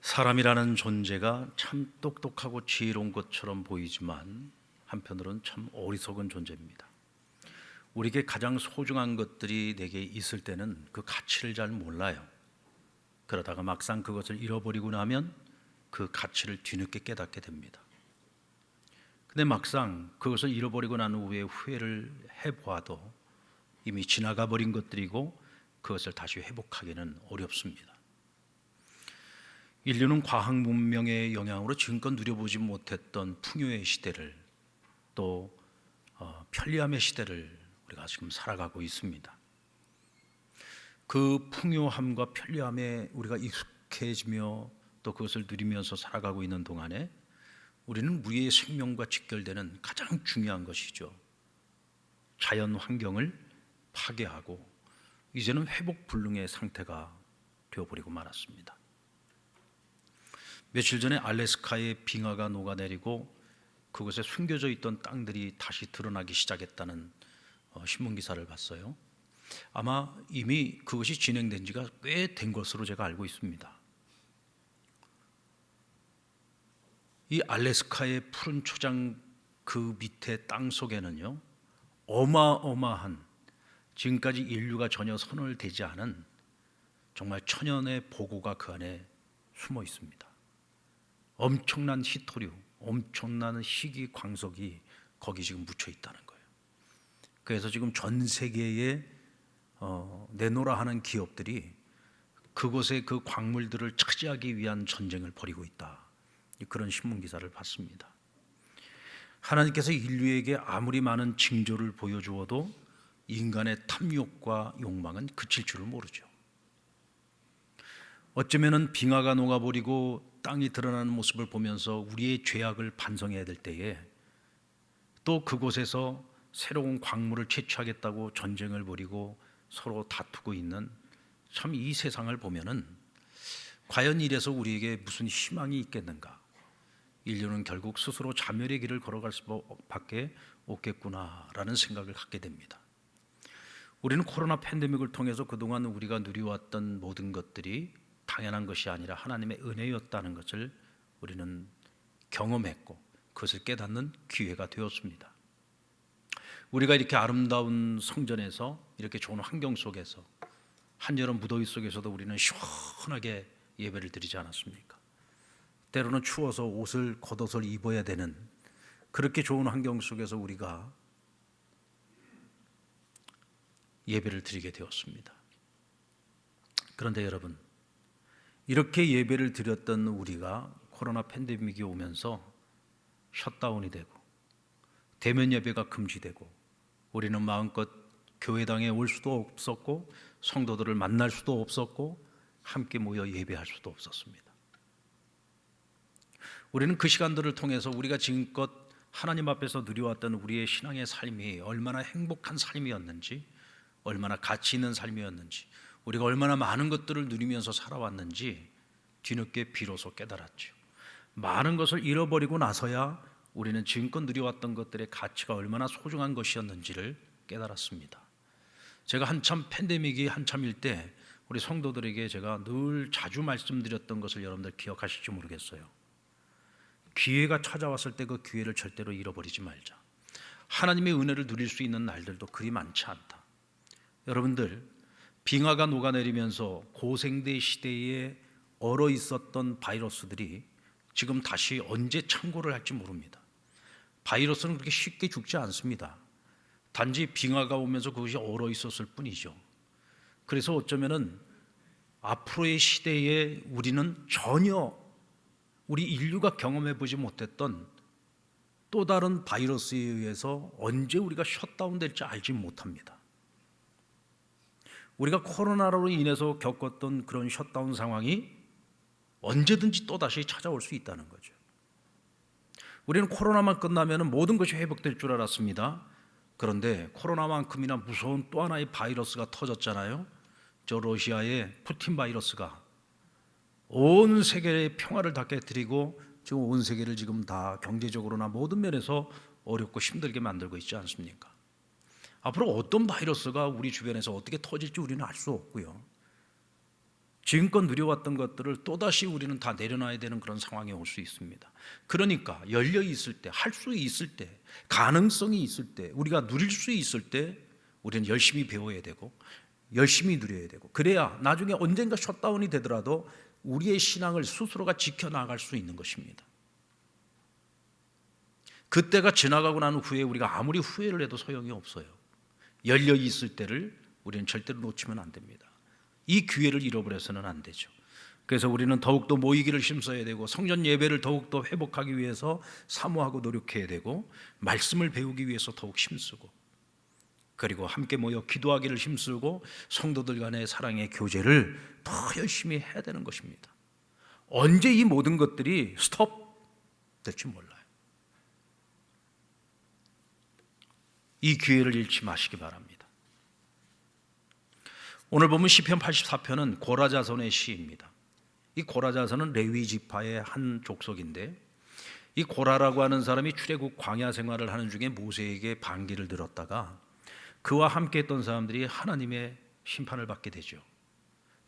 사람이라는 존재가 참 똑똑하고 지혜로운 것처럼 보이지만 한편으로는 참 어리석은 존재입니다. 우리에게 가장 소중한 것들이 내게 있을 때는 그 가치를 잘 몰라요. 그러다가 막상 그것을 잃어버리고 나면 그 가치를 뒤늦게 깨닫게 됩니다. 근데 막상 그것을 잃어버리고 난 후에 후회를 해보아도 이미 지나가 버린 것들이고 그것을 다시 회복하기는 어렵습니다. 인류는 과학 문명의 영향으로 지금껏 누려보지 못했던 풍요의 시대를 또 편리함의 시대를 우리가 지금 살아가고 있습니다. 그 풍요함과 편리함에 우리가 익숙해지며 또 그것을 누리면서 살아가고 있는 동안에 우리는 우리의 생명과 직결되는 가장 중요한 것이죠. 자연 환경을 파괴하고 이제는 회복 불능의 상태가 되어버리고 말았습니다. 며칠 전에 알래스카의 빙하가 녹아내리고 그곳에 숨겨져 있던 땅들이 다시 드러나기 시작했다는 신문 기사를 봤어요. 아마 이미 그것이 진행된 지가 꽤 된 것으로 제가 알고 있습니다. 이 알래스카의 푸른 초장 그 밑에 땅 속에는요, 어마어마한 지금까지 인류가 전혀 손을 대지 않은 정말 천연의 보고가 그 안에 숨어 있습니다. 엄청난 희토류, 엄청난 희귀 광석이 거기 지금 묻혀 있다는 거예요. 그래서 지금 전 세계에 내놓으라 하는 기업들이 그곳의 그 광물들을 차지하기 위한 전쟁을 벌이고 있다. 그런 신문 기사를 봤습니다. 하나님께서 인류에게 아무리 많은 징조를 보여주어도 인간의 탐욕과 욕망은 그칠 줄을 모르죠. 어쩌면은 빙하가 녹아버리고 땅이 드러나는 모습을 보면서 우리의 죄악을 반성해야 될 때에 또 그곳에서 새로운 광물을 채취하겠다고 전쟁을 벌이고 서로 다투고 있는 참 이 세상을 보면은 과연 이래서 우리에게 무슨 희망이 있겠는가? 인류는 결국 스스로 자멸의 길을 걸어갈 수밖에 없겠구나라는 생각을 갖게 됩니다. 우리는 코로나 팬데믹을 통해서 그동안 우리가 누려왔던 모든 것들이 당연한 것이 아니라 하나님의 은혜였다는 것을 우리는 경험했고 그것을 깨닫는 기회가 되었습니다. 우리가 이렇게 아름다운 성전에서 이렇게 좋은 환경 속에서 한여름 무더위 속에서도 우리는 시원하게 예배를 드리지 않았습니까? 때로는 추워서 옷을 겉옷을 입어야 되는 그렇게 좋은 환경 속에서 우리가 예배를 드리게 되었습니다. 그런데 여러분, 이렇게 예배를 드렸던 우리가 코로나 팬데믹이 오면서 셧다운이 되고 대면 예배가 금지되고 우리는 마음껏 교회당에 올 수도 없었고 성도들을 만날 수도 없었고 함께 모여 예배할 수도 없었습니다. 우리는 그 시간들을 통해서 우리가 지금껏 하나님 앞에서 누려왔던 우리의 신앙의 삶이 얼마나 행복한 삶이었는지, 얼마나 가치 있는 삶이었는지, 우리가 얼마나 많은 것들을 누리면서 살아왔는지 뒤늦게 비로소 깨달았죠. 많은 것을 잃어버리고 나서야 우리는 지금껏 누려왔던 것들의 가치가 얼마나 소중한 것이었는지를 깨달았습니다. 제가 한참 팬데믹이 한참일 때 우리 성도들에게 제가 늘 자주 말씀드렸던 것을 여러분들 기억하실지 모르겠어요. 기회가 찾아왔을 때 그 기회를 절대로 잃어버리지 말자. 하나님의 은혜를 누릴 수 있는 날들도 그리 많지 않다. 여러분들, 빙하가 녹아내리면서 고생대 시대에 얼어 있었던 바이러스들이 지금 다시 언제 창궐을 할지 모릅니다. 바이러스는 그렇게 쉽게 죽지 않습니다. 단지 빙하가 오면서 그것이 얼어 있었을 뿐이죠. 그래서 어쩌면은 앞으로의 시대에 우리는 전혀 우리 인류가 경험해 보지 못했던 또 다른 바이러스에 의해서 언제 우리가 셧다운 될지 알지 못합니다. 우리가 코로나로 인해서 겪었던 그런 셧다운 상황이 언제든지 또다시 찾아올 수 있다는 거죠. 우리는 코로나만 끝나면 모든 것이 회복될 줄 알았습니다. 그런데 코로나만큼이나 무서운 또 하나의 바이러스가 터졌잖아요. 저 러시아의 푸틴 바이러스가 온 세계의 평화를 다 깨뜨리고 지금 온 세계를 지금 다 경제적으로나 모든 면에서 어렵고 힘들게 만들고 있지 않습니까? 앞으로 어떤 바이러스가 우리 주변에서 어떻게 터질지 우리는 알 수 없고요. 지금껏 누려왔던 것들을 또다시 우리는 다 내려놔야 되는 그런 상황에 올 수 있습니다. 그러니까 열려 있을 때, 할 수 있을 때, 가능성이 있을 때, 우리가 누릴 수 있을 때 우리는 열심히 배워야 되고 열심히 누려야 되고, 그래야 나중에 언젠가 셧다운이 되더라도 우리의 신앙을 스스로가 지켜나갈 수 있는 것입니다. 그때가 지나가고 난 후에 우리가 아무리 후회를 해도 소용이 없어요. 열려 있을 때를 우리는 절대로 놓치면 안 됩니다. 이 기회를 잃어버려서는 안 되죠. 그래서 우리는 더욱더 모이기를 힘써야 되고, 성전 예배를 더욱더 회복하기 위해서 사모하고 노력해야 되고, 말씀을 배우기 위해서 더욱 힘쓰고, 그리고 함께 모여 기도하기를 힘쓰고 성도들 간의 사랑의 교제를 더 열심히 해야 되는 것입니다. 언제 이 모든 것들이 스톱 될지 몰라요. 이 기회를 잃지 마시기 바랍니다. 오늘 보면 시편 84편은 고라자손의 시입니다. 이 고라자손은 레위 지파의 한 족속인데, 이 고라라고 하는 사람이 출애굽 광야 생활을 하는 중에 모세에게 반기를 들었다가 그와 함께 했던 사람들이 하나님의 심판을 받게 되죠.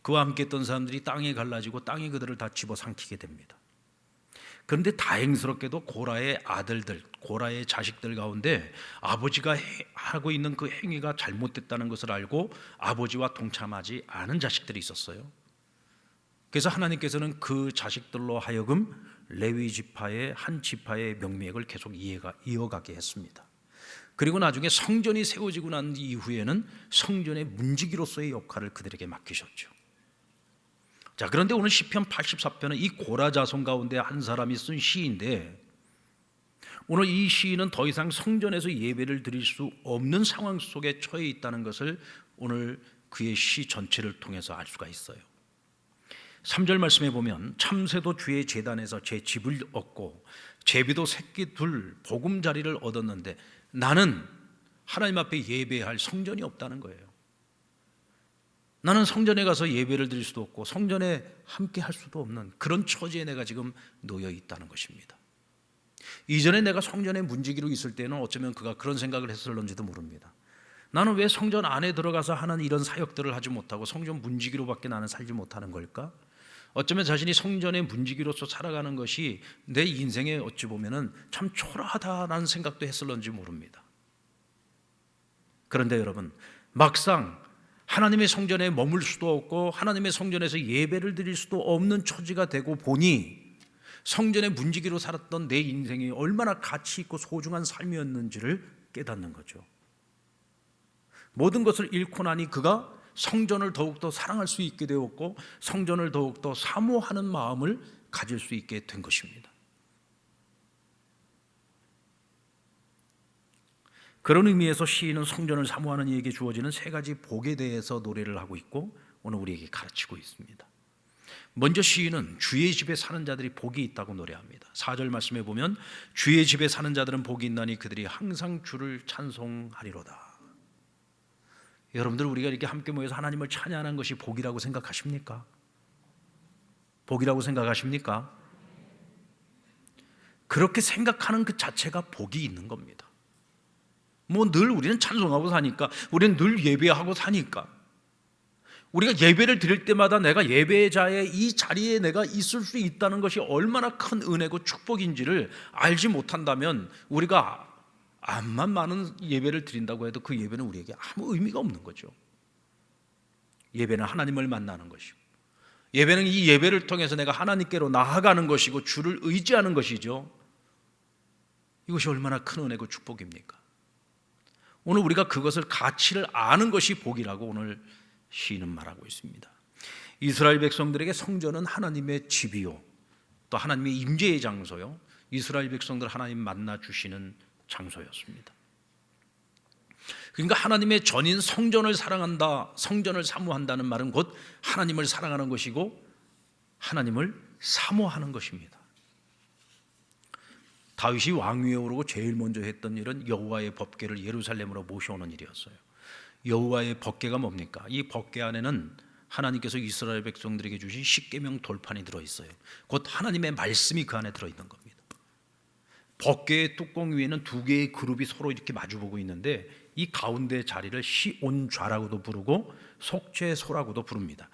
그와 함께 했던 사람들이 땅에 갈라지고 땅이 그들을 다 집어삼키게 됩니다. 그런데 다행스럽게도 고라의 아들들, 고라의 자식들 가운데 아버지가 하고 있는 그 행위가 잘못됐다는 것을 알고 아버지와 동참하지 않은 자식들이 있었어요. 그래서 하나님께서는 그 자식들로 하여금 레위 지파의 한 지파의 명맥을 계속 이어가게 했습니다. 그리고 나중에 성전이 세워지고 난 이후에는 성전의 문지기로서의 역할을 그들에게 맡기셨죠. 자, 그런데 오늘 시편 84편은 이 고라 자손 가운데 한 사람이 쓴 시인데, 오늘 이 시인은 더 이상 성전에서 예배를 드릴 수 없는 상황 속에 처해 있다는 것을 오늘 그의 시 전체를 통해서 알 수가 있어요. 3절 말씀에 보면, 참새도 주의 제단에서 제 집을 얻고 제비도 새끼 둘 보금자리를 얻었는데 나는 하나님 앞에 예배할 성전이 없다는 거예요. 나는 성전에 가서 예배를 드릴 수도 없고 성전에 함께 할 수도 없는 그런 처지에 내가 지금 놓여 있다는 것입니다. 이전에 내가 성전의 문지기로 있을 때는 어쩌면 그가 그런 생각을 했을런지도 모릅니다. 나는 왜 성전 안에 들어가서 하는 이런 사역들을 하지 못하고 성전 문지기로밖에 나는 살지 못하는 걸까? 어쩌면 자신이 성전의 문지기로서 살아가는 것이 내 인생에 어찌 보면은 참 초라하다라는 생각도 했을런지 모릅니다. 그런데 여러분, 막상 하나님의 성전에 머물 수도 없고 하나님의 성전에서 예배를 드릴 수도 없는 처지가 되고 보니 성전의 문지기로 살았던 내 인생이 얼마나 가치 있고 소중한 삶이었는지를 깨닫는 거죠. 모든 것을 잃고 나니 그가 성전을 더욱더 사랑할 수 있게 되었고 성전을 더욱더 사모하는 마음을 가질 수 있게 된 것입니다. 그런 의미에서 시인은 성전을 사모하는 이에게 주어지는 세 가지 복에 대해서 노래를 하고 있고 오늘 우리에게 가르치고 있습니다. 먼저 시인은 주의 집에 사는 자들이 복이 있다고 노래합니다. 4절 말씀에 보면 주의 집에 사는 자들은 복이 있나니 그들이 항상 주를 찬송하리로다. 여러분들, 우리가 이렇게 함께 모여서 하나님을 찬양하는 것이 복이라고 생각하십니까? 복이라고 생각하십니까? 그렇게 생각하는 그 자체가 복이 있는 겁니다. 뭐 늘 우리는 찬송하고 사니까, 우리는 늘 예배하고 사니까, 우리가 예배를 드릴 때마다 내가 예배자의 이 자리에 내가 있을 수 있다는 것이 얼마나 큰 은혜고 축복인지를 알지 못한다면 우리가 암만 많은 예배를 드린다고 해도 그 예배는 우리에게 아무 의미가 없는 거죠. 예배는 하나님을 만나는 것이고, 예배는 이 예배를 통해서 내가 하나님께로 나아가는 것이고 주를 의지하는 것이죠. 이것이 얼마나 큰 은혜고 축복입니까? 오늘 우리가 그것을 가치를 아는 것이 복이라고 오늘 시인은 말하고 있습니다. 이스라엘 백성들에게 성전은 하나님의 집이요 또 하나님의 임재의 장소요, 이스라엘 백성들 하나님 만나 주시는 장소였습니다. 그러니까 하나님의 전인 성전을 사랑한다, 성전을 사모한다는 말은 곧 하나님을 사랑하는 것이고 하나님을 사모하는 것입니다. 다윗이 왕위에 오르고 제일 먼저 했던 일은 여호와의 법궤를 예루살렘으로 모셔오는 일이었어요. 여호와의 법궤가 뭡니까? 이 법궤 안에는 하나님께서 이스라엘 백성들에게 주신 십계명 돌판이 들어있어요. 곧 하나님의 말씀이 그 안에 들어있는 겁니다. 법궤의 뚜껑 위에는 두 개의 그룹이 서로 이렇게 마주보고 있는데 이 가운데 자리를 시온좌라고도 부르고 속죄소라고도 부릅니다.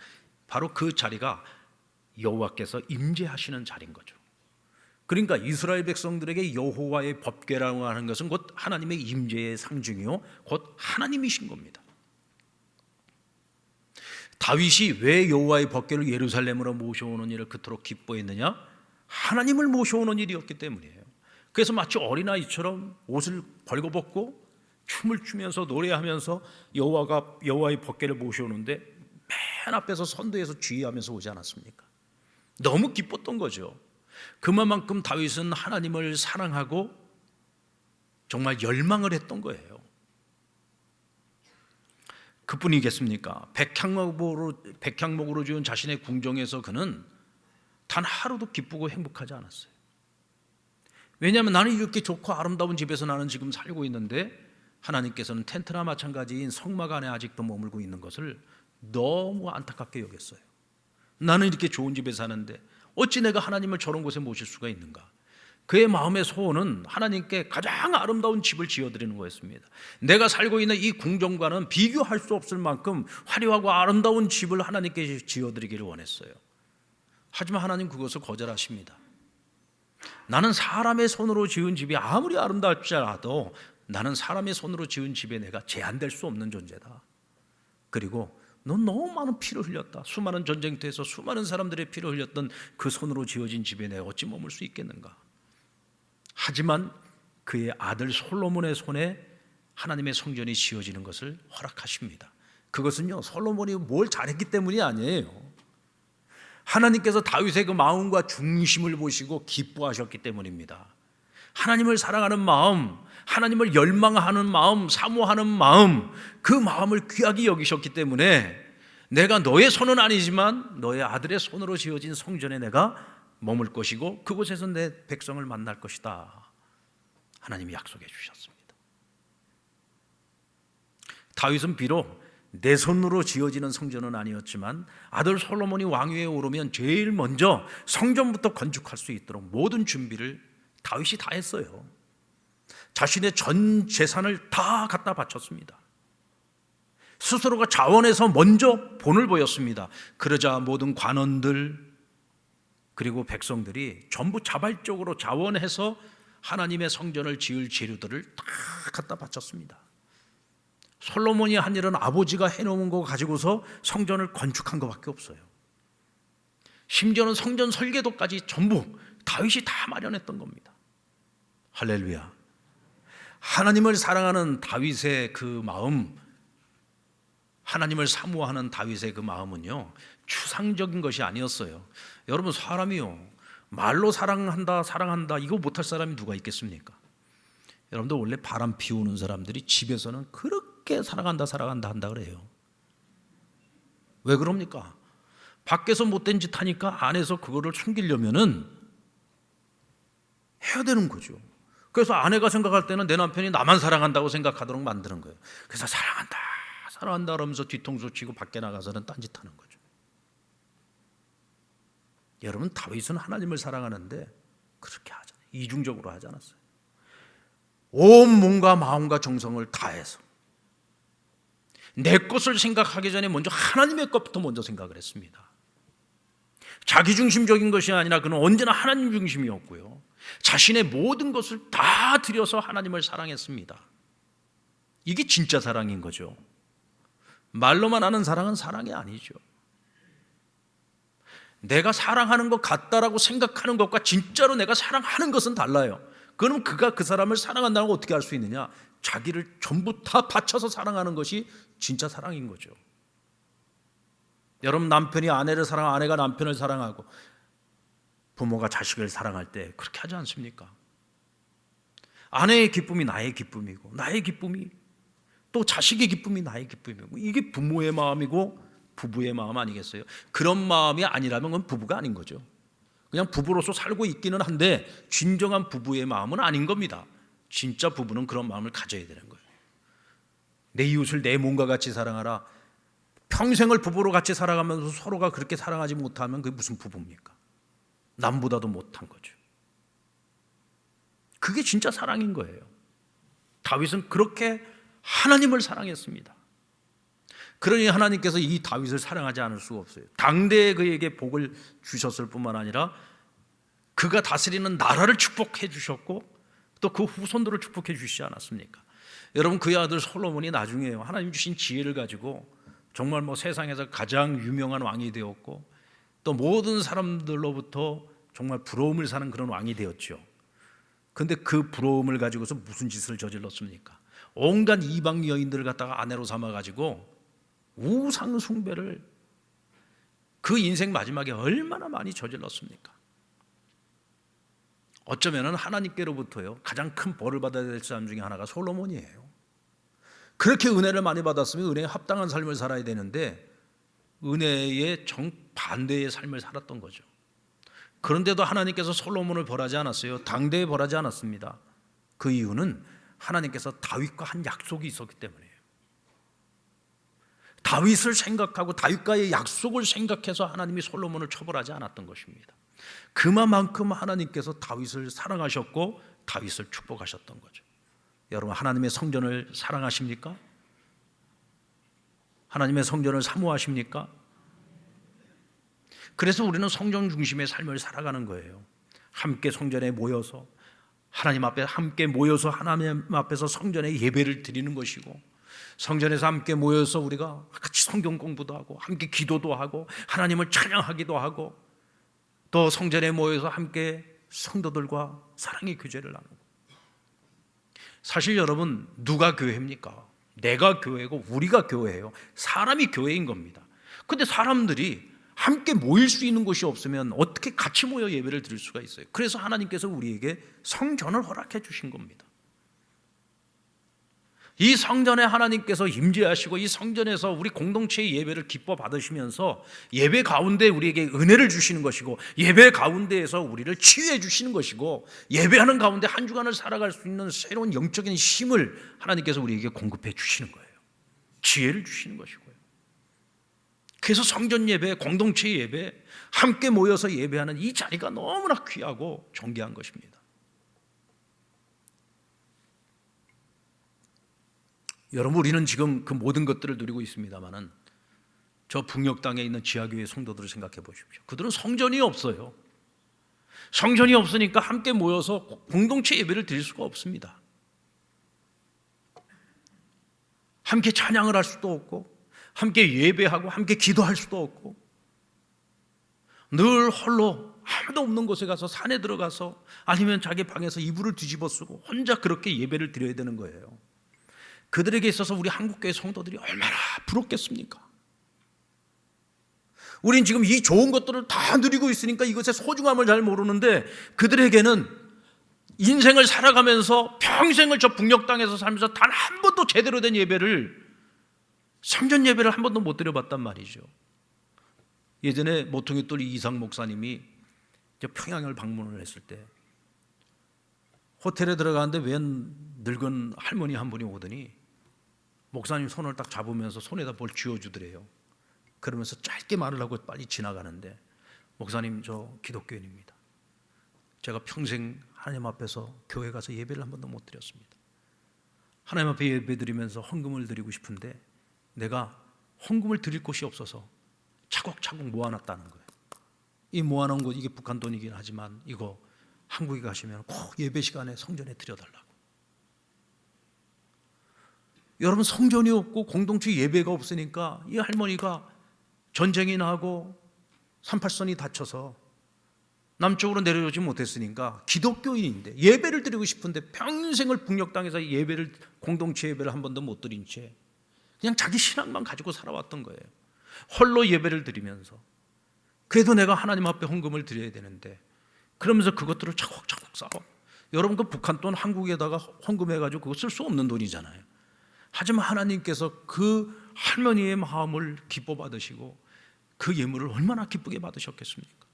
바로 그 자리가 여호와께서 임재하시는 자리인 거죠. 그러니까 이스라엘 백성들에게 여호와의 법궤라고 하는 것은 곧 하나님의 임재의 상징이요 곧 하나님이신 겁니다. 다윗이 왜 여호와의 법궤를 예루살렘으로 모셔오는 일을 그토록 기뻐했느냐? 하나님을 모셔오는 일이었기 때문이에요. 그래서 마치 어린아이처럼 옷을 벌거벗고 춤을 추면서 노래하면서 여호와의 법궤를 모셔오는데 맨 앞에서 선두에서 주의하면서 오지 않았습니까? 너무 기뻤던 거죠. 그만큼 다윗은 하나님을 사랑하고 정말 열망을 했던 거예요. 그뿐이겠습니까? 백향목으로 지은 자신의 궁정에서 그는 단 하루도 기쁘고 행복하지 않았어요. 왜냐하면 나는 이렇게 좋고 아름다운 집에서 나는 지금 살고 있는데 하나님께서는 텐트나 마찬가지인 성막 안에 아직도 머물고 있는 것을 너무 안타깝게 여겼어요. 나는 이렇게 좋은 집에 사는데 어찌 내가 하나님을 저런 곳에 모실 수가 있는가? 그의 마음의 소원은 하나님께 가장 아름다운 집을 지어드리는 거였습니다. 내가 살고 있는 이 궁정과는 비교할 수 없을 만큼 화려하고 아름다운 집을 하나님께 지어드리기를 원했어요. 하지만 하나님 그것을 거절하십니다. 나는 사람의 손으로 지은 집이 아무리 아름다울지라도 나는 사람의 손으로 지은 집에 내가 제한될 수 없는 존재다. 그리고 넌 너무 많은 피를 흘렸다. 수많은 전쟁터에서 수많은 사람들의 피를 흘렸던 그 손으로 지어진 집에 내가 어찌 머물 수 있겠는가? 하지만 그의 아들 솔로몬의 손에 하나님의 성전이 지어지는 것을 허락하십니다. 그것은요 솔로몬이 뭘 잘했기 때문이 아니에요. 하나님께서 다윗의 그 마음과 중심을 보시고 기뻐하셨기 때문입니다. 하나님을 사랑하는 마음, 하나님을 열망하는 마음, 사모하는 마음, 그 마음을 귀하게 여기셨기 때문에 내가 너의 손은 아니지만 너의 아들의 손으로 지어진 성전에 내가 머물 것이고 그곳에서 내 백성을 만날 것이다. 하나님이 약속해 주셨습니다. 다윗은 비록 내 손으로 지어지는 성전은 아니었지만 아들 솔로몬이 왕위에 오르면 제일 먼저 성전부터 건축할 수 있도록 모든 준비를 다윗이 다 했어요. 자신의 전 재산을 다 갖다 바쳤습니다. 스스로가 자원해서 먼저 본을 보였습니다. 그러자 모든 관원들 그리고 백성들이 전부 자발적으로 자원해서 하나님의 성전을 지을 재료들을 다 갖다 바쳤습니다. 솔로몬이 한 일은 아버지가 해놓은 거 가지고서 성전을 건축한 것밖에 없어요. 심지어는 성전 설계도까지 전부 다윗이 다 마련했던 겁니다. 할렐루야. 하나님을 사랑하는 다윗의 그 마음, 하나님을 사모하는 다윗의 그 마음은요 추상적인 것이 아니었어요. 여러분 사람이요 말로 사랑한다 이거 못할 사람이 누가 있겠습니까? 여러분들 원래 바람 피우는 사람들이 집에서는 그렇게 사랑한다 한다 그래요. 왜 그럽니까? 밖에서 못된 짓 하니까 안에서 그거를 숨기려면은 해야 되는 거죠. 그래서 아내가 생각할 때는 내 남편이 나만 사랑한다고 생각하도록 만드는 거예요. 그래서 사랑한다 그러면서 뒤통수 치고 밖에 나가서는 딴짓하는 거죠. 여러분 다윗은 하나님을 사랑하는데 그렇게 하잖아요. 이중적으로 하지 않았어요. 온 몸과 마음과 정성을 다해서 내 것을 생각하기 전에 먼저 하나님의 것부터 먼저 생각을 했습니다. 자기중심적인 것이 아니라 그는 언제나 하나님 중심이었고요. 자신의 모든 것을 다 들여서 하나님을 사랑했습니다. 이게 진짜 사랑인 거죠. 말로만 하는 사랑은 사랑이 아니죠. 내가 사랑하는 것 같다라고 생각하는 것과 진짜로 내가 사랑하는 것은 달라요. 그럼 그가 그 사람을 사랑한다는 걸 어떻게 알 수 있느냐? 자기를 전부 다 바쳐서 사랑하는 것이 진짜 사랑인 거죠. 여러분 남편이 아내를 사랑하고 아내가 남편을 사랑하고 부모가 자식을 사랑할 때 그렇게 하지 않습니까? 아내의 기쁨이 나의 기쁨이고 나의 기쁨이 또 자식의 기쁨이 나의 기쁨이고 이게 부모의 마음이고 부부의 마음 아니겠어요? 그런 마음이 아니라면 그건 부부가 아닌 거죠. 그냥 부부로서 살고 있기는 한데 진정한 부부의 마음은 아닌 겁니다. 진짜 부부는 그런 마음을 가져야 되는 거예요. 내 이웃을 내 몸과 같이 사랑하라. 평생을 부부로 같이 살아가면서 서로가 그렇게 사랑하지 못하면 그게 무슨 부부입니까? 남보다도 못한 거죠. 그게 진짜 사랑인 거예요. 다윗은 그렇게 하나님을 사랑했습니다. 그러니 하나님께서 이 다윗을 사랑하지 않을 수가 없어요. 당대에 그에게 복을 주셨을 뿐만 아니라 그가 다스리는 나라를 축복해 주셨고 또 그 후손들을 축복해 주시지 않았습니까? 여러분, 그의 아들 솔로몬이 나중에요, 하나님 주신 지혜를 가지고 정말 세상에서 가장 유명한 왕이 되었고 또 모든 사람들로부터 정말 부러움을 사는 그런 왕이 되었죠. 그런데 그 부러움을 가지고서 무슨 짓을 저질렀습니까? 온갖 이방 여인들을 갖다가 아내로 삼아가지고 우상 숭배를 그 인생 마지막에 얼마나 많이 저질렀습니까? 어쩌면 하나님께로부터요 가장 큰 벌을 받아야 될 사람 중에 하나가 솔로몬이에요. 그렇게 은혜를 많이 받았으면 은혜에 합당한 삶을 살아야 되는데 은혜의 정반대의 삶을 살았던 거죠. 그런데도 하나님께서 솔로몬을 벌하지 않았어요. 당대에 벌하지 않았습니다. 그 이유는 하나님께서 다윗과 한 약속이 있었기 때문이에요. 다윗을 생각하고 다윗과의 약속을 생각해서 하나님이 솔로몬을 처벌하지 않았던 것입니다. 그만큼 하나님께서 다윗을 사랑하셨고 다윗을 축복하셨던 거죠. 여러분, 하나님의 성전을 사랑하십니까? 하나님의 성전을 사모하십니까? 그래서 우리는 성전 중심의 삶을 살아가는 거예요. 함께 성전에 모여서 하나님 앞에 함께 모여서 하나님 앞에서 성전에 예배를 드리는 것이고, 성전에서 함께 모여서 우리가 같이 성경 공부도 하고 함께 기도도 하고 하나님을 찬양하기도 하고 또 성전에 모여서 함께 성도들과 사랑의 교제를 나누고. 사실 여러분, 누가 교회입니까? 내가 교회고 우리가 교회예요. 사람이 교회인 겁니다. 근데 사람들이 함께 모일 수 있는 곳이 없으면 어떻게 같이 모여 예배를 드릴 수가 있어요? 그래서 하나님께서 우리에게 성전을 허락해 주신 겁니다. 이 성전에 하나님께서 임재하시고 이 성전에서 우리 공동체의 예배를 기뻐 받으시면서 예배 가운데 우리에게 은혜를 주시는 것이고, 예배 가운데에서 우리를 치유해 주시는 것이고, 예배하는 가운데 한 주간을 살아갈 수 있는 새로운 영적인 힘을 하나님께서 우리에게 공급해 주시는 거예요. 지혜를 주시는 것이고요. 그래서 성전 예배, 공동체 예배, 함께 모여서 예배하는 이 자리가 너무나 귀하고 존귀한 것입니다. 여러분, 우리는 지금 그 모든 것들을 누리고 있습니다만은 저 북녘 땅에 있는 지하교회 성도들을 생각해 보십시오. 그들은 성전이 없어요. 성전이 없으니까 함께 모여서 공동체 예배를 드릴 수가 없습니다. 함께 찬양을 할 수도 없고 함께 예배하고 함께 기도할 수도 없고, 늘 홀로 아무도 없는 곳에 가서 산에 들어가서 아니면 자기 방에서 이불을 뒤집어 쓰고 혼자 그렇게 예배를 드려야 되는 거예요. 그들에게 있어서 우리 한국교회 성도들이 얼마나 부럽겠습니까? 우린 지금 이 좋은 것들을 다 누리고 있으니까 이것의 소중함을 잘 모르는데, 그들에게는 인생을 살아가면서 평생을 저 북녘 땅에서 살면서 단 한 번도 제대로 된 예배를, 성전 예배를 한 번도 못 드려봤단 말이죠. 예전에 모퉁이 돌 이상 목사님이 평양을 방문을 했을 때 호텔에 들어가는데 웬 늙은 할머니 한 분이 오더니 목사님 손을 딱 잡으면서 손에다 뭘 쥐어주더래요. 그러면서 짧게 말을 하고 빨리 지나가는데, 목사님, 저 기독교인입니다. 제가 평생 하나님 앞에서 교회 가서 예배를 한 번도 못 드렸습니다. 하나님 앞에 예배 드리면서 헌금을 드리고 싶은데 내가 헌금을 드릴 곳이 없어서 차곡차곡 모아놨다는 거예요. 이 모아놓은 것, 이게 북한 돈이긴 하지만 이거 한국에 가시면 꼭 예배 시간에 성전에 드려달라고. 여러분, 성전이 없고 공동체 예배가 없으니까 이 할머니가 전쟁이 나고 38선이 다쳐서 남쪽으로 내려오지 못했으니까 기독교인인데 예배를 드리고 싶은데 평생을 북녘 땅에서 예배를, 공동체 예배를 한 번도 못 드린 채 그냥 자기 신앙만 가지고 살아왔던 거예요. 홀로 예배를 드리면서 그래도 내가 하나님 앞에 헌금을 드려야 되는데, 그러면서 그것들을 차곡차곡 쌓아. 여러분, 그 북한 돈 한국에다가 헌금해가지고 그거 쓸 수 없는 돈이잖아요. 하지만 하나님께서 그 할머니의 마음을 기뻐 받으시고 그 예물을 얼마나 기쁘게 받으셨겠습니까?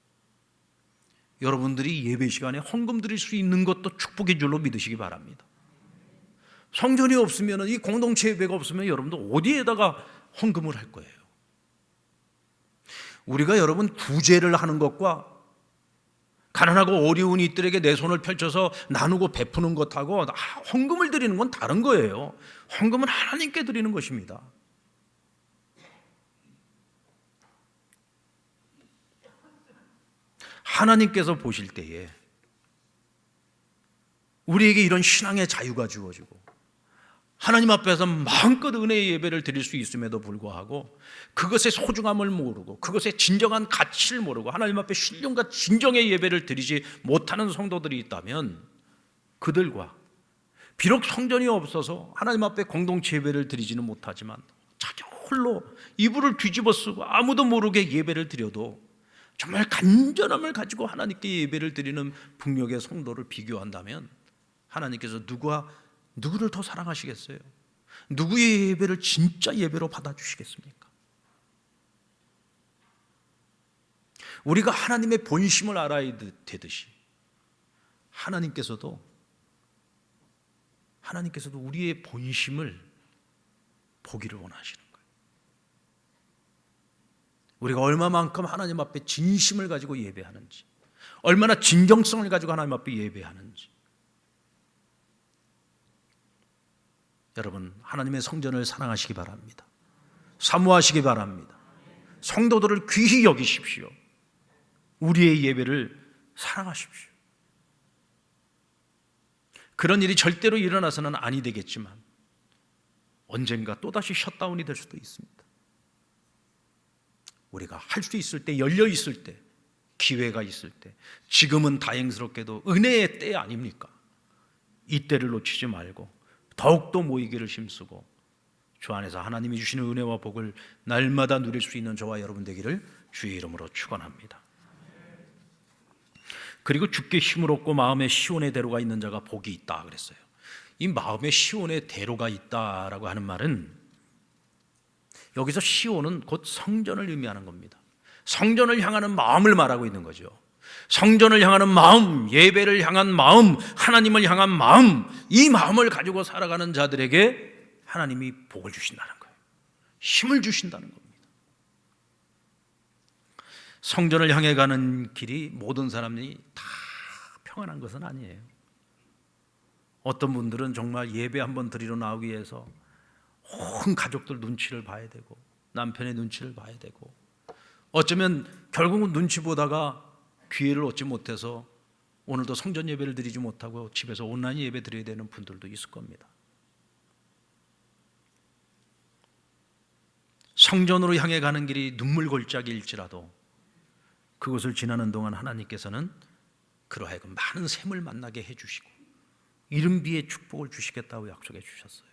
여러분들이 예배 시간에 헌금 드릴 수 있는 것도 축복의 줄로 믿으시기 바랍니다. 성전이 없으면, 이 공동체 예배가 없으면 여러분들 어디에다가 헌금을 할 거예요? 우리가 여러분 구제를 하는 것과 가난하고 어려운 이들에게 내 손을 펼쳐서 나누고 베푸는 것하고 헌금을 드리는 건 다른 거예요. 헌금은 하나님께 드리는 것입니다. 하나님께서 보실 때에 우리에게 이런 신앙의 자유가 주어지고 하나님 앞에서 마음껏 은혜의 예배를 드릴 수 있음에도 불구하고 그것의 소중함을 모르고 그것의 진정한 가치를 모르고 하나님 앞에 신령과 진정의 예배를 드리지 못하는 성도들이 있다면 그들과 비록 성전이 없어서 하나님 앞에 공동체 예배를 드리지는 못하지만 자기 홀로 이불을 뒤집어 쓰고 아무도 모르게 예배를 드려도 정말 간절함을 가지고 하나님께 예배를 드리는 북녘의 성도를 비교한다면 하나님께서 누구를 더 사랑하시겠어요? 누구의 예배를 진짜 예배로 받아주시겠습니까? 우리가 하나님의 본심을 알아야 되듯이 하나님께서도 우리의 본심을 보기를 원하시는 거예요. 우리가 얼마만큼 하나님 앞에 진심을 가지고 예배하는지, 얼마나 진정성을 가지고 하나님 앞에 예배하는지. 여러분, 하나님의 성전을 사랑하시기 바랍니다. 사모하시기 바랍니다. 성도들을 귀히 여기십시오. 우리의 예배를 사랑하십시오. 그런 일이 절대로 일어나서는 아니 되겠지만 언젠가 또다시 셧다운이 될 수도 있습니다. 우리가 할 수 있을 때, 열려 있을 때, 기회가 있을 때, 지금은 다행스럽게도 은혜의 때 아닙니까? 이 때를 놓치지 말고 더욱더 모이기를 힘쓰고 주 안에서 하나님이 주시는 은혜와 복을 날마다 누릴 수 있는 저와 여러분 되기를 주의 이름으로 축원합니다. 그리고 주께 힘을 얻고 마음에 시온의 대로가 있는 자가 복이 있다 그랬어요. 이 마음에 시온의 대로가 있다라고 하는 말은 여기서 시온은 곧 성전을 의미하는 겁니다. 성전을 향하는 마음을 말하고 있는 거죠. 성전을 향하는 마음, 예배를 향한 마음, 하나님을 향한 마음, 이 마음을 가지고 살아가는 자들에게 하나님이 복을 주신다는 거예요. 힘을 주신다는 겁니다. 성전을 향해 가는 길이 모든 사람이 다 평안한 것은 아니에요. 어떤 분들은 정말 예배 한번 드리러 나오기 위해서 온 가족들 눈치를 봐야 되고 남편의 눈치를 봐야 되고 어쩌면 결국은 눈치 보다가 기회를 얻지 못해서 오늘도 성전 예배를 드리지 못하고 집에서 온라인 예배 드려야 되는 분들도 있을 겁니다. 성전으로 향해 가는 길이 눈물 골짜기일지라도 그곳을 지나는 동안 하나님께서는 그러하여금 많은 샘을 만나게 해주시고 이른비의 축복을 주시겠다고 약속해 주셨어요.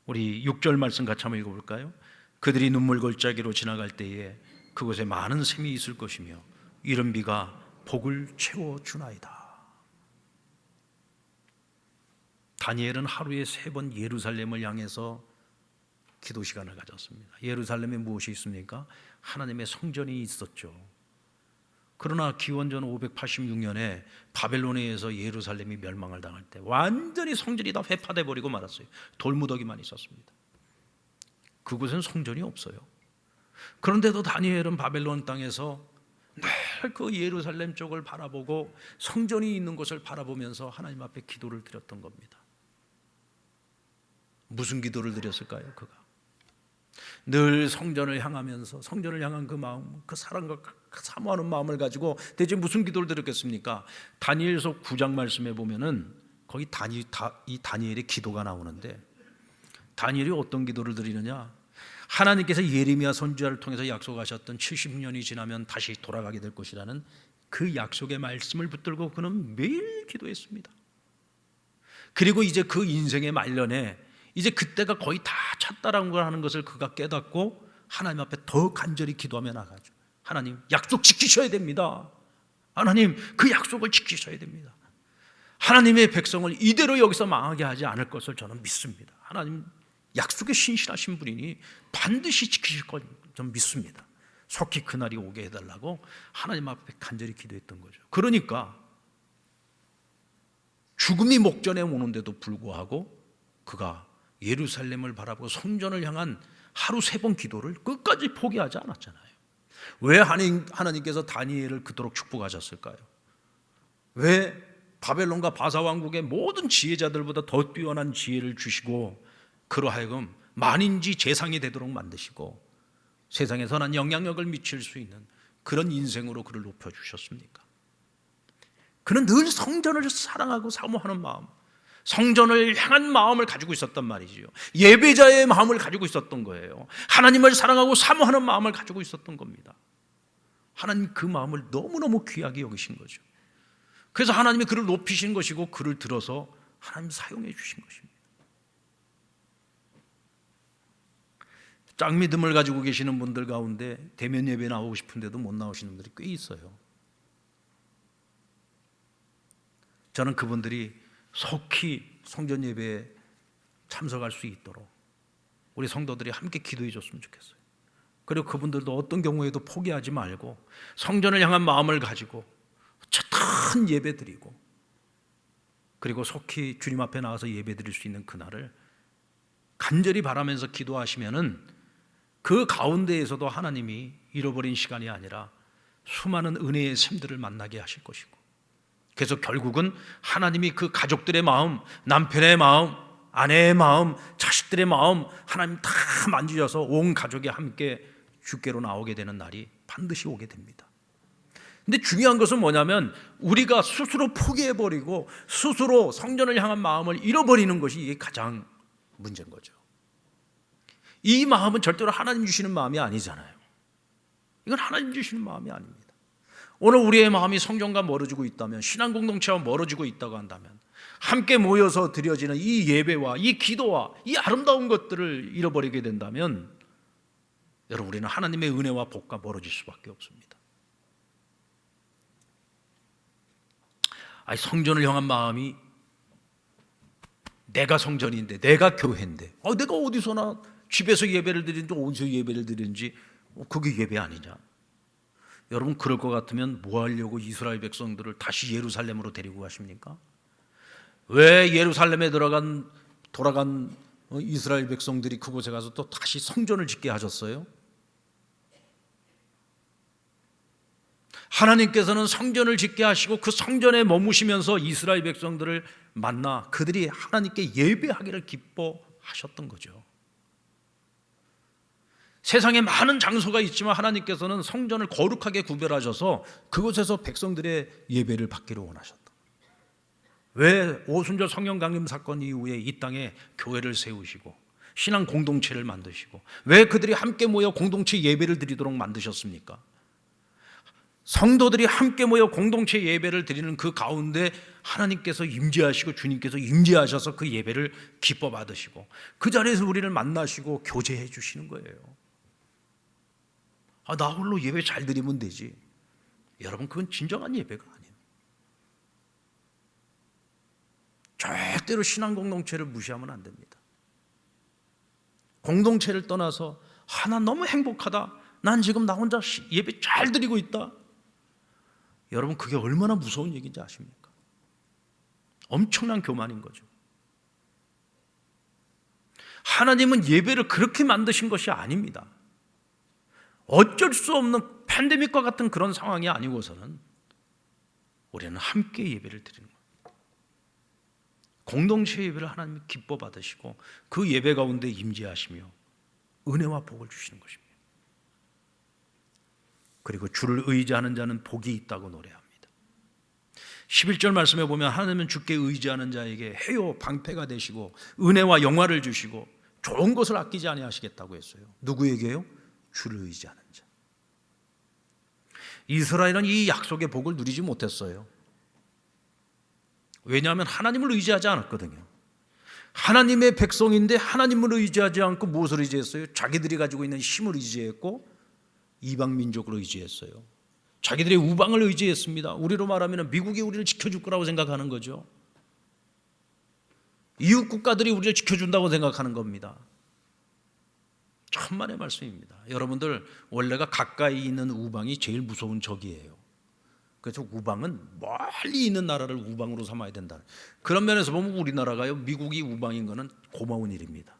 우리 6절 말씀 같이 한번 읽어볼까요? 그들이 눈물 골짜기로 지나갈 때에 그곳에 많은 샘이 있을 것이며 이른비가 복을 채워주나이다. 다니엘은 하루에 3번 예루살렘을 향해서 기도 시간을 가졌습니다. 예루살렘에 무엇이 있습니까? 하나님의 성전이 있었죠. 그러나 기원전 586년에 바벨론에 의해서 예루살렘이 멸망을 당할 때 완전히 성전이 다 회파돼 버리고 말았어요. 돌무더기만 있었습니다. 그곳엔 성전이 없어요. 그런데도 다니엘은 바벨론 땅에서 늘 그 예루살렘 쪽을 바라보고 성전이 있는 곳을 바라보면서 하나님 앞에 기도를 드렸던 겁니다. 무슨 기도를 드렸을까요? 그가 늘 성전을 향하면서 성전을 향한 그 마음, 그 사랑과 사모하는 마음을 가지고 대체 무슨 기도를 드렸겠습니까? 다니엘서 9장 말씀에 보면은 거기 이 다니엘의 기도가 나오는데 다니엘이 어떤 기도를 드리느냐? 하나님께서 예레미야 선지자를 통해서 약속하셨던 70년이 지나면 다시 돌아가게 될 것이라는 그 약속의 말씀을 붙들고 그는 매일 기도했습니다. 그리고 이제 그 인생의 말년에 이제 그때가 거의 다 찼다라는 걸 하는 것을 그가 깨닫고 하나님 앞에 더 간절히 기도하며 나가죠. 하나님, 약속 지키셔야 됩니다. 하나님, 그 약속을 지키셔야 됩니다. 하나님의 백성을 이대로 여기서 망하게 하지 않을 것을 저는 믿습니다. 하나님 약속에 신실하신 분이니 반드시 지키실 걸 저는 믿습니다. 속히 그날이 오게 해달라고 하나님 앞에 간절히 기도했던 거죠. 그러니까 죽음이 목전에 오는데도 불구하고 그가 예루살렘을 바라보고 성전을 향한 하루 3번 기도를 끝까지 포기하지 않았잖아요. 왜 하나님께서 다니엘을 그토록 축복하셨을까요? 왜 바벨론과 바사 왕국의 모든 지혜자들보다 더 뛰어난 지혜를 주시고 그러하여금 만인지 재상이 되도록 만드시고 세상에 선한 영향력을 미칠 수 있는 그런 인생으로 그를 높여주셨습니까? 그는 늘 성전을 사랑하고 사모하는 마음, 성전을 향한 마음을 가지고 있었단 말이지요. 예배자의 마음을 가지고 있었던 거예요. 하나님을 사랑하고 사모하는 마음을 가지고 있었던 겁니다. 하나님 그 마음을 너무너무 귀하게 여기신 거죠. 그래서 하나님이 그를 높이신 것이고 그를 들어서 하나님 사용해 주신 것입니다. 짝믿음을 가지고 계시는 분들 가운데 대면 예배 나오고 싶은데도 못 나오시는 분들이 꽤 있어요. 저는 그분들이 속히 성전 예배에 참석할 수 있도록 우리 성도들이 함께 기도해 줬으면 좋겠어요. 그리고 그분들도 어떤 경우에도 포기하지 말고 성전을 향한 마음을 가지고 차탄 예배 드리고, 그리고 속히 주님 앞에 나와서 예배 드릴 수 있는 그날을 간절히 바라면서 기도하시면은 그 가운데에서도 하나님이 잃어버린 시간이 아니라 수많은 은혜의 샘들을 만나게 하실 것이고, 그래서 결국은 하나님이 그 가족들의 마음, 남편의 마음, 아내의 마음, 자식들의 마음 하나님 다 만지셔서 온 가족이 함께 주께로 나오게 되는 날이 반드시 오게 됩니다. 근데 중요한 것은 뭐냐면 우리가 스스로 포기해버리고 스스로 성전을 향한 마음을 잃어버리는 것이 이게 가장 문제인 거죠. 이 마음은 절대로 하나님 주시는 마음이 아니잖아요. 이건 하나님 주시는 마음이 아닙니다. 오늘 우리의 마음이 성전과 멀어지고 있다면, 신앙 공동체와 멀어지고 있다고 한다면, 함께 모여서 드려지는 이 예배와 이 기도와 이 아름다운 것들을 잃어버리게 된다면 여러분, 우리는 하나님의 은혜와 복과 멀어질 수밖에 없습니다. 성전을 향한 마음이 내가 성전인데, 내가 교회인데, 내가 어디서나 집에서 예배를 드리는지 어디서 예배를 드리는지 그게 예배 아니냐? 여러분, 그럴 것 같으면 뭐 하려고 이스라엘 백성들을 다시 예루살렘으로 데리고 가십니까? 왜 예루살렘에 돌아간 이스라엘 백성들이 그곳에 가서 또 다시 성전을 짓게 하셨어요? 하나님께서는 성전을 짓게 하시고 그 성전에 머무시면서 이스라엘 백성들을 만나 그들이 하나님께 예배하기를 기뻐하셨던 거죠. 세상에 많은 장소가 있지만 하나님께서는 성전을 거룩하게 구별하셔서 그곳에서 백성들의 예배를 받기를 원하셨다. 왜 오순절 성령 강림 사건 이후에 이 땅에 교회를 세우시고 신앙 공동체를 만드시고 왜 그들이 함께 모여 공동체 예배를 드리도록 만드셨습니까? 성도들이 함께 모여 공동체 예배를 드리는 그 가운데 하나님께서 임재하시고 주님께서 임재하셔서 그 예배를 기뻐 받으시고 그 자리에서 우리를 만나시고 교제해 주시는 거예요. 나 홀로 예배 잘 드리면 되지. 여러분, 그건 진정한 예배가 아니에요. 절대로 신앙 공동체를 무시하면 안 됩니다. 공동체를 떠나서 나 너무 행복하다, 난 지금 나 혼자 예배 잘 드리고 있다. 여러분, 그게 얼마나 무서운 얘기인지 아십니까? 엄청난 교만인 거죠. 하나님은 예배를 그렇게 만드신 것이 아닙니다. 어쩔 수 없는 팬데믹과 같은 그런 상황이 아니고서는 우리는 함께 예배를 드리는 거예요. 공동체 예배를 하나님이 기뻐 받으시고 그 예배 가운데 임재하시며 은혜와 복을 주시는 것입니다. 그리고 주를 의지하는 자는 복이 있다고 노래합니다. 11절 말씀에 보면 하나님은 주께 의지하는 자에게 해요 방패가 되시고 은혜와 영화를 주시고 좋은 것을 아끼지 아니하시겠다고 했어요. 누구에게요? 주를 의지하는 자. 이스라엘은 이 약속의 복을 누리지 못했어요. 왜냐하면 하나님을 의지하지 않았거든요. 하나님의 백성인데 하나님을 의지하지 않고 무엇을 의지했어요? 자기들이 가지고 있는 힘을 의지했고 이방 민족을 의지했어요. 자기들의 우방을 의지했습니다. 우리로 말하면 미국이 우리를 지켜줄 거라고 생각하는 거죠. 이웃 국가들이 우리를 지켜준다고 생각하는 겁니다. 천만의 말씀입니다. 여러분들, 원래가 가까이 있는 우방이 제일 무서운 적이에요. 그래서 우방은 멀리 있는 나라를 우방으로 삼아야 된다. 그런 면에서 보면 우리나라가요, 미국이 우방인 것은 고마운 일입니다.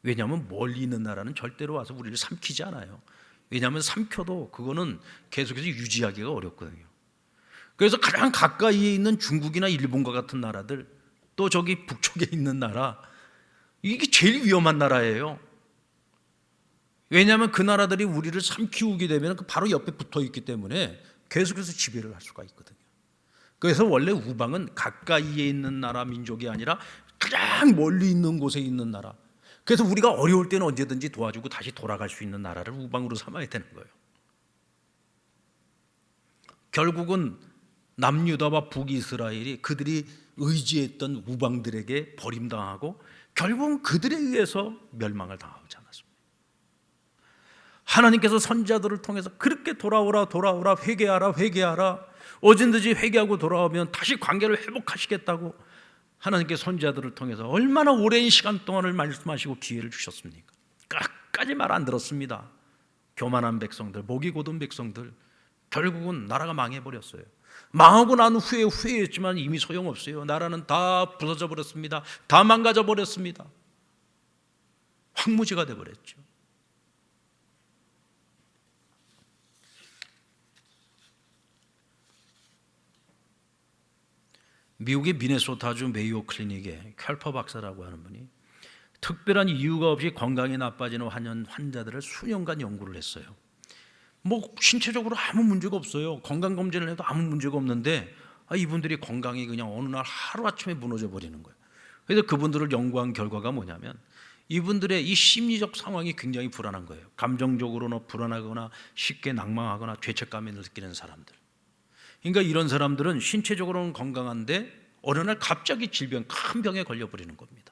왜냐하면 멀리 있는 나라는 절대로 와서 우리를 삼키지 않아요. 왜냐하면 삼켜도 그거는 계속해서 유지하기가 어렵거든요. 그래서 가장 가까이에 있는 중국이나 일본과 같은 나라들, 또 저기 북쪽에 있는 나라, 이게 제일 위험한 나라예요. 왜냐하면 그 나라들이 우리를 삼키우게 되면 바로 옆에 붙어 있기 때문에 계속해서 지배를 할 수가 있거든요. 그래서 원래 우방은 가까이에 있는 나라 민족이 아니라 가장 멀리 있는 곳에 있는 나라. 그래서 우리가 어려울 때는 언제든지 도와주고 다시 돌아갈 수 있는 나라를 우방으로 삼아야 되는 거예요. 결국은 남유다와 북이스라엘이 그들이 의지했던 우방들에게 버림당하고 결국은 그들에 의해서 멸망을 당하지 않았습니다. 하나님께서 선지자들을 통해서 그렇게 돌아오라 회개하라 어진듯이 회개하고 돌아오면 다시 관계를 회복하시겠다고 하나님께 선지자들을 통해서 얼마나 오랜 시간 동안을 말씀하시고 기회를 주셨습니까? 끝까지 말 안 들었습니다. 교만한 백성들, 목이 곧은 백성들, 결국은 나라가 망해버렸어요. 망하고 난 후에 후회했지만 이미 소용없어요. 나라는 다 부서져 버렸습니다. 다 망가져 버렸습니다. 황무지가 되어버렸죠. 미국의 미네소타주 메이오 클리닉에 켈퍼 박사라고 하는 분이 특별한 이유가 없이 건강이 나빠지는 환자들을 수년간 연구를 했어요. 뭐 신체적으로 아무 문제가 없어요. 건강검진을 해도 아무 문제가 없는데 이분들이 건강이 그냥 어느 날 하루아침에 무너져 버리는 거예요. 그래서 그분들을 연구한 결과가 뭐냐면 이분들의 이 심리적 상황이 굉장히 불안한 거예요. 감정적으로는 불안하거나 쉽게 낭망하거나 죄책감을 느끼는 사람들. 그러니까 이런 사람들은 신체적으로는 건강한데 어느 날 갑자기 질병, 큰 병에 걸려버리는 겁니다.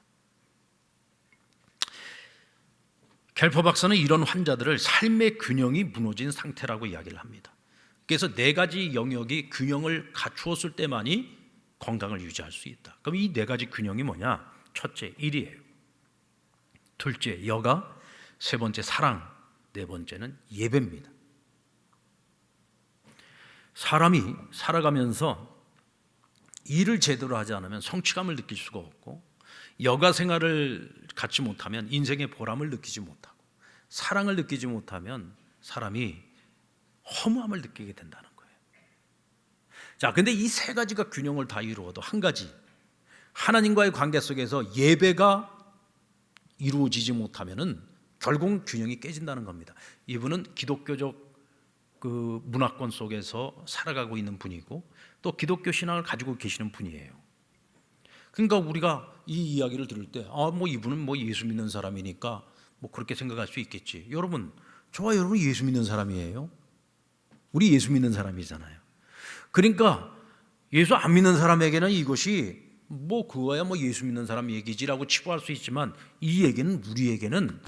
켈퍼 박사는 이런 환자들을 삶의 균형이 무너진 상태라고 이야기를 합니다. 그래서 4가지 영역이 균형을 갖추었을 때만이 건강을 유지할 수 있다. 그럼 이 4가지 균형이 뭐냐? 첫째, 일이에요. 둘째, 여가. 세 번째, 사랑. 네 번째는 예배입니다. 사람이 살아가면서 일을 제대로 하지 않으면 성취감을 느낄 수가 없고, 여가 생활을 갖지 못하면 인생의 보람을 느끼지 못하고, 사랑을 느끼지 못하면 사람이 허무함을 느끼게 된다는 거예요. 자, 근데 이 3가지가 균형을 다 이루어도 한 가지, 하나님과의 관계 속에서 예배가 이루어지지 못하면은 결국 균형이 깨진다는 겁니다. 이분은 기독교적 그 문화권 속에서 살아가고 있는 분이고 또 기독교 신앙을 가지고 계시는 분이에요. 그러니까 우리가 이 이야기를 들을 때 뭐 이분은 뭐 예수 믿는 사람이니까 뭐 그렇게 생각할 수 있겠지. 여러분, 저와 여러분 예수 믿는 사람이에요. 우리 예수 믿는 사람이잖아요. 그러니까 예수 안 믿는 사람에게는 이것이 뭐 그거야 뭐 예수 믿는 사람 얘기지라고 치부할 수 있지만 이 얘기는 우리에게는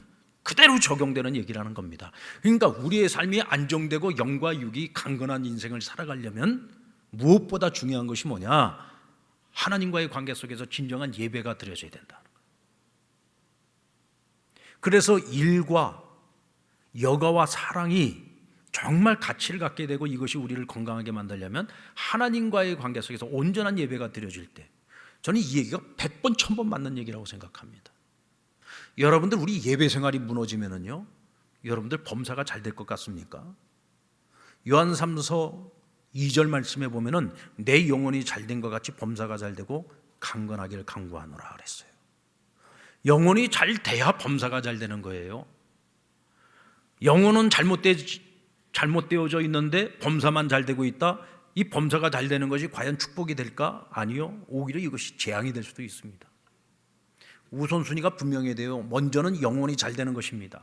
그대로 적용되는 얘기라는 겁니다. 그러니까 우리의 삶이 안정되고 영과 육이 강건한 인생을 살아가려면 무엇보다 중요한 것이 뭐냐? 하나님과의 관계 속에서 진정한 예배가 드려져야 된다. 그래서 일과 여가와 사랑이 정말 가치를 갖게 되고 이것이 우리를 건강하게 만들려면 하나님과의 관계 속에서 온전한 예배가 드려질 때, 저는 이 얘기가 100번 1000번 맞는 얘기라고 생각합니다. 여러분들 우리 예배 생활이 무너지면은요, 여러분들 범사가 잘 될 것 같습니까? 요한 3서 2절 말씀에 보면은 내 영혼이 잘 된 것 같이 범사가 잘 되고 강건하기를 간구하노라 그랬어요. 영혼이 잘 돼야 범사가 잘 되는 거예요. 영혼은 잘못되어져 있는데 범사만 잘 되고 있다. 이 범사가 잘 되는 것이 과연 축복이 될까? 아니요. 오히려 이것이 재앙이 될 수도 있습니다. 우선순위가 분명해야 돼요. 먼저는 영혼이 잘 되는 것입니다.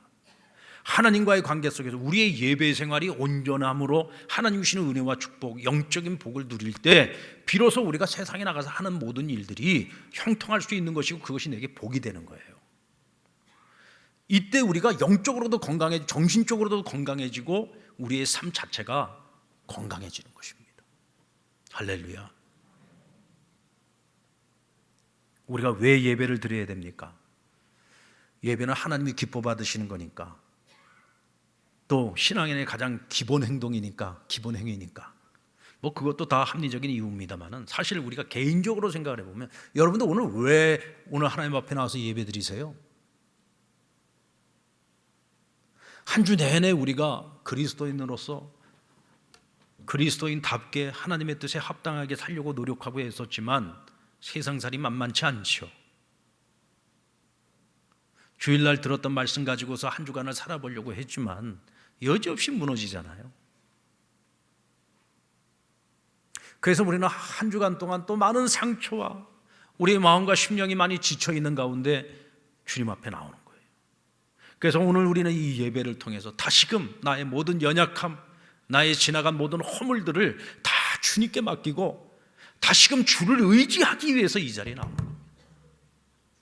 하나님과의 관계 속에서 우리의 예배 생활이 온전함으로 하나님 주시는 은혜와 축복, 영적인 복을 누릴 때 비로소 우리가 세상에 나가서 하는 모든 일들이 형통할 수 있는 것이고 그것이 내게 복이 되는 거예요. 이때 우리가 영적으로도 건강해지고 정신적으로도 건강해지고 우리의 삶 자체가 건강해지는 것입니다. 할렐루야. 우리가 왜 예배를 드려야 됩니까? 예배는 하나님이 기뻐 받으시는 거니까, 또 신앙인의 가장 기본 행동이니까, 기본 행위니까, 뭐 그것도 다 합리적인 이유입니다만은 사실 우리가 개인적으로 생각을 해보면, 여러분들 오늘 하나님 앞에 나와서 예배 드리세요? 한 주 내내 우리가 그리스도인으로서 그리스도인답게 하나님의 뜻에 합당하게 살려고 노력하고 애썼지만 세상살이 만만치 않죠. 주일날 들었던 말씀 가지고서 한 주간을 살아보려고 했지만 여지없이 무너지잖아요. 그래서 우리는 한 주간 동안 또 많은 상처와 우리의 마음과 심령이 많이 지쳐있는 가운데 주님 앞에 나오는 거예요. 그래서 오늘 우리는 이 예배를 통해서 다시금 나의 모든 연약함, 나의 지나간 모든 허물들을 다 주님께 맡기고 다시금 주를 의지하기 위해서 이 자리에 나오는 겁니다.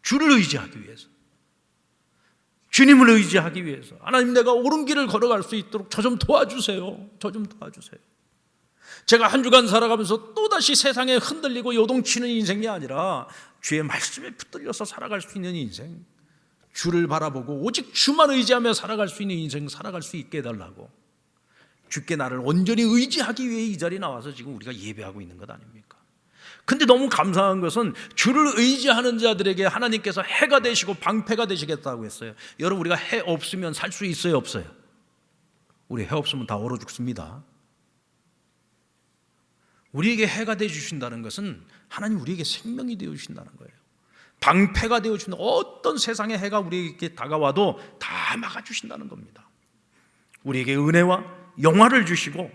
주를 의지하기 위해서, 주님을 의지하기 위해서. 하나님, 내가 옳은 길을 걸어갈 수 있도록 저 좀 도와주세요. 저 좀 도와주세요. 제가 한 주간 살아가면서 또다시 세상에 흔들리고 요동치는 인생이 아니라 주의 말씀에 붙들려서 살아갈 수 있는 인생, 주를 바라보고 오직 주만 의지하며 살아갈 수 있는 인생 살아갈 수 있게 해달라고, 주께 나를 온전히 의지하기 위해 이 자리에 나와서 지금 우리가 예배하고 있는 것 아닙니까? 근데 너무 감사한 것은 주를 의지하는 자들에게 하나님께서 해가 되시고 방패가 되시겠다고 했어요. 여러분, 우리가 해 없으면 살 수 있어요, 없어요? 우리 해 없으면 다 얼어 죽습니다. 우리에게 해가 되어 주신다는 것은 하나님 우리에게 생명이 되어 주신다는 거예요. 방패가 되어 주신다. 어떤 세상의 해가 우리에게 다가와도 다 막아 주신다는 겁니다. 우리에게 은혜와 영화를 주시고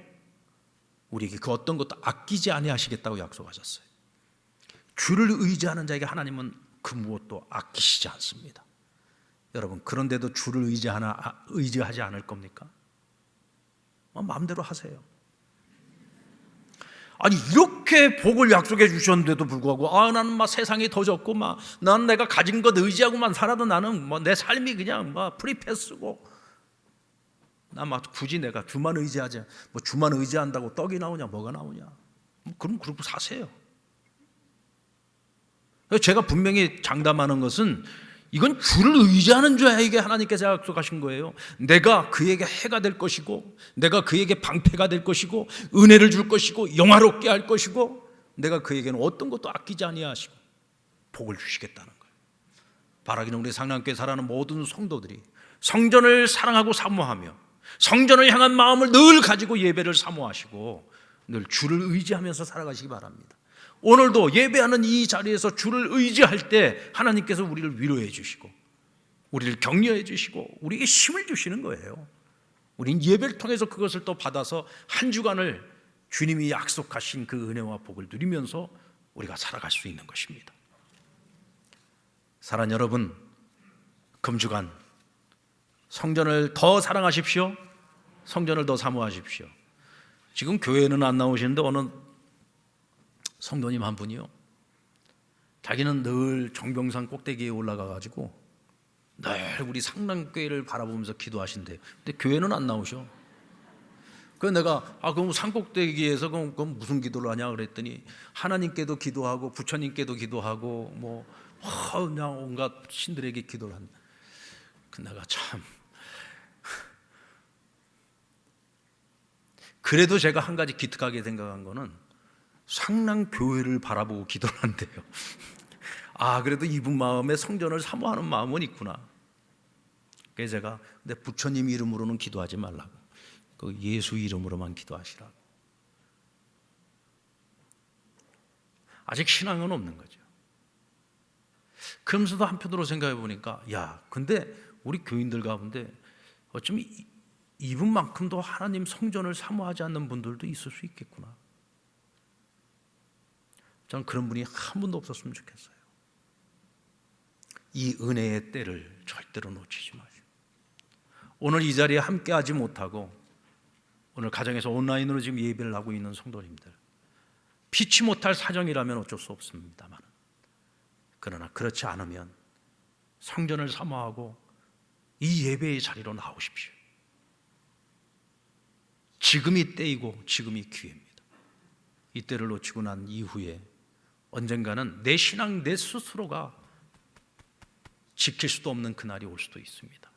우리에게 그 어떤 것도 아끼지 아니하시겠다고 약속하셨어요. 주를 의지하는 자에게 하나님은 그 무엇도 아끼시지 않습니다. 여러분, 그런데도 주를 의지하지 않을 겁니까? 마음대로 하세요. 아니, 이렇게 복을 약속해 주셨는데도 불구하고 나는 막 세상이 더 좋고 난 내가 가진 것 의지하고만 살아도 나는 내 삶이 그냥 프리패스고, 나 굳이 내가 주만 의지하자, 주만 의지한다고 떡이 나오냐 뭐가 나오냐, 그럼 그렇게 사세요. 제가 분명히 장담하는 것은 이건 주를 의지하는 자에게 하나님께서 약속하신 거예요. 내가 그에게 해가 될 것이고, 내가 그에게 방패가 될 것이고, 은혜를 줄 것이고, 영화롭게 할 것이고, 내가 그에게는 어떤 것도 아끼지 아니하시고 복을 주시겠다는 거예요. 바라기는 우리 상남교회 살아가는 모든 성도들이 성전을 사랑하고 사모하며 성전을 향한 마음을 늘 가지고 예배를 사모하시고 늘 주를 의지하면서 살아가시기 바랍니다. 오늘도 예배하는 이 자리에서 주를 의지할 때 하나님께서 우리를 위로해 주시고 우리를 격려해 주시고 우리에게 힘을 주시는 거예요. 우리는 예배를 통해서 그것을 또 받아서 한 주간을 주님이 약속하신 그 은혜와 복을 누리면서 우리가 살아갈 수 있는 것입니다. 사랑하는 여러분, 금주간 성전을 더 사랑하십시오. 성전을 더 사모하십시오. 지금 교회는 안 나오시는데 어느 성도님 한 분이요, 자기는 늘 정병산 꼭대기에 올라가가지고 늘 우리 상남교회를 바라보면서 기도하신대요. 근데 교회는 안 나오셔. 그래서 내가 그럼 산꼭대기에서 그럼 무슨 기도를 하냐 그랬더니 하나님께도 기도하고 부처님께도 기도하고 그냥 온갖 신들에게 기도를 한다. 그 내가 참, 그래도 제가 한 가지 기특하게 생각한 거는 상남교회를 바라보고 기도를 한대요. 그래도 이분 마음에 성전을 사모하는 마음은 있구나. 그래서 제가 근데 부처님 이름으로는 기도하지 말라고, 그 예수 이름으로만 기도하시라고. 아직 신앙은 없는 거죠. 그러면서도 한편으로 생각해 보니까 근데 우리 교인들 가운데 어쩌면 이분만큼도 하나님 성전을 사모하지 않는 분들도 있을 수 있겠구나. 저는 그런 분이 한 분도 없었으면 좋겠어요. 이 은혜의 때를 절대로 놓치지 마시고, 오늘 이 자리에 함께 하지 못하고 오늘 가정에서 온라인으로 지금 예배를 하고 있는 성도님들, 피치 못할 사정이라면 어쩔 수 없습니다만, 그러나 그렇지 않으면 성전을 사모하고 이 예배의 자리로 나오십시오. 지금이 때이고 지금이 기회입니다. 이 때를 놓치고 난 이후에 언젠가는 내 신앙 내 스스로가 지킬 수도 없는 그날이 올 수도 있습니다.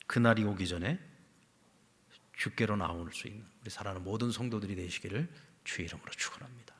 그날이 오기 전에 주께로 나올 수 있는 우리 사랑하는 모든 성도들이 되시기를 주의 이름으로 축원합니다.